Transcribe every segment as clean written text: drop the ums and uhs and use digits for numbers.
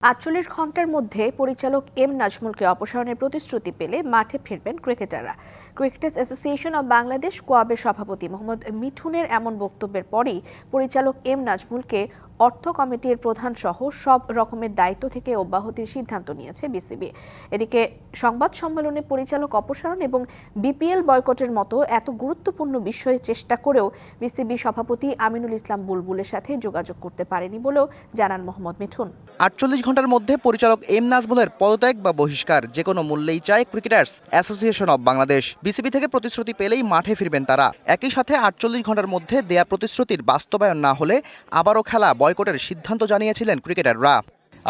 ৪৮ ঘন্টার মধ্যে পরিচালক এম নাজমুলকে অপসারণের প্রতিশ্রুতি পেলে মাঠে ফিরবেন ক্রিকেটাররা। ক্রিকেটার্স অ্যাসোসিয়েশন অব বাংলাদেশ কোয়াবের সভাপতি মোহাম্মদ মিঠুনের এমন বক্তব্যের পরই পরিচালক এম নাজমুলকে অর্থ কমিটির প্রধান সহ সব রকমের দায়িত্ব থেকে অব্যাহতির সিদ্ধান্ত নিয়েছে বিসিবি। এদিকে সংবাদ সম্মেলনে পরিচালক অপসারণ এবং বিপিএল বয়কটের মতো এত গুরুত্বপূর্ণ বিষয়ে চেষ্টা করেও বিসিবি সভাপতি আমিনুল ইসলাম বুলবুলের সাথে যোগাযোগ করতে পারেনি বলেও জানান মোহাম্মদ মিঠুন। ৪৮ ঘন্টার মধ্যে পরিচালক এম নাজমুলের পদত্যাগ বা বহিষ্কার যে কোনো মূল্যেই চায় cricketers association of Bangladesh. BCB থেকে প্রতিশ্রুতি পেলেই মাঠে ফিরবেন তারা। একই সাথে ৪৮ ঘন্টার মধ্যে দেয়া প্রতিশ্রুতির বাস্তবায়ন না হলে আবারও খেলা বয়কটের সিদ্ধান্ত জানিয়েছিলেন ক্রিকেটাররা।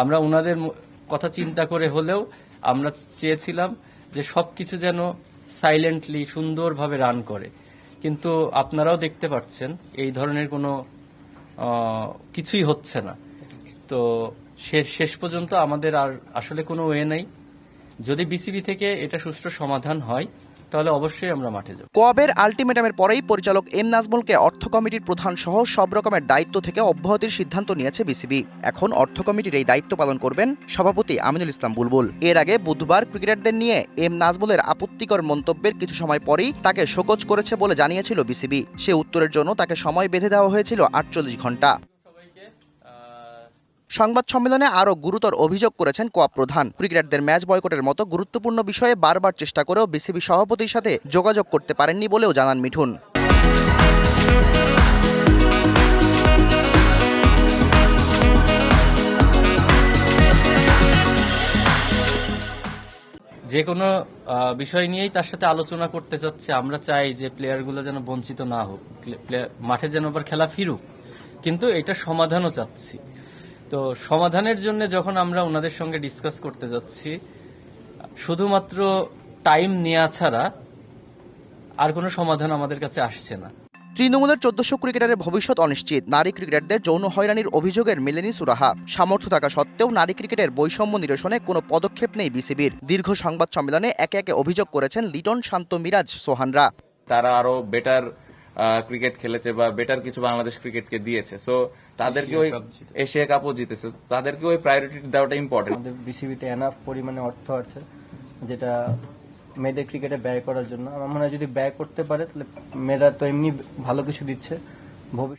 আমরা ওনাদের কথা চিন্তা করে হলেও আমরা চেয়েছিলাম যে সবকিছু যেন সাইলেন্টলি সুন্দরভাবে রান করে, কিন্তু আপনারাও দেখতে পাচ্ছেন এই ধরনের কোনো কিছুই হচ্ছে না। তো শেষ পর্যন্ত আমাদের আর আসলে কোনো ওয়ে নাই। যদি বিসিবি থেকে এটা সুষ্ঠু সমাধান হয় তাহলে অবশ্যই আমরা মাঠে যাব। কোয়াবের আলটিমেটামের পরেই পরিচালক এম নাজমুলকে অর্থ কমিটির প্রধান সহ সব রকমের দায়িত্ব থেকে অব্যাহতির সিদ্ধান্ত নিয়েছে বিসিবি। এখন অর্থ কমিটির এই দায়িত্ব পালন করবেন সভাপতি আমিনুল ইসলাম বুলবুল। এর আগে বুধবার ক্রিকেটারদের নিয়ে এম নাজমুলের আপত্তিকর মন্তব্যের কিছু সময় পরেই তাকে শোকজ করেছে বলে জানিয়েছিল বিসিবি। সে উত্তরের জন্য তাকে সময় বেঁধে দেওয়া হয়েছিল ৪৮ ঘন্টা। সংবাদ সম্মেলনে আরও গুরুতর অভিযোগ করেছেন কোয়াব প্রধান। ক্রিকেটারদের ম্যাচ বয়কটের মতো গুরুত্বপূর্ণ বিষয়ে বারবার চেষ্টা করেও বিসিবি সভাপতির সাথে যোগাযোগ করতে পারেননি বলেও জানান মিঠুন। যে কোনো বিষয় নিয়েই তার সাথে আলোচনা করতে চাচ্ছে। আমরা চাই যে প্লেয়ারগুলো যেন বঞ্চিত না হোক, মাঠে যেন আবার খেলা ফিরুক, কিন্তু এটা সমাধানও চাচ্ছি। তো সমাধানের জন্য যখন আমরা ওনাদের সঙ্গে ডিসকাস করতে যাচ্ছি, শুধুমাত্র টাইম নেওয়া ছাড়া আর কোনো সমাধান আমাদের কাছে আসছে না। তৃণমূলের ১৪০০ ক্রিকেটারের ভবিষ্যৎ অনিশ্চিত। নারী ক্রিকেটারদের যৌন হয়রানির অভিযোগের মেলেনি সুরাহা। সামর্থ্য থাকা সত্ত্বেও নারী ক্রিকেটের বৈষম্য নিরসনে কোনো পদক্ষেপ নেই বিসিবির। দীর্ঘ সংবাদ সম্মেলনে একে একে অভিযোগ করেছেন লিটন, শান্ত, মিরাজ, সোহানরা। তারা আরো বেটার ক্রিকেট খেলেছে বা বেটার কিছু বাংলাদেশ ক্রিকেটকে দিয়েছে, সো তাদেরকে ওই এশিয়া কাপও জিতেছে, তাদেরকে ওই প্রায়োরিটি দেওয়াটা ইম্পর্টেন্ট। আমাদের বিসিবিতে এনাফ পরিমাণে অর্থ আছে যেটা মেয়েদের ক্রিকেটে ব্যয় করার জন্য। আমার মনে হয় যদি ব্যয় করতে পারে তাহলে মেয়েরা তো এমনি ভালো কিছু দিচ্ছে। ভবিষ্যৎ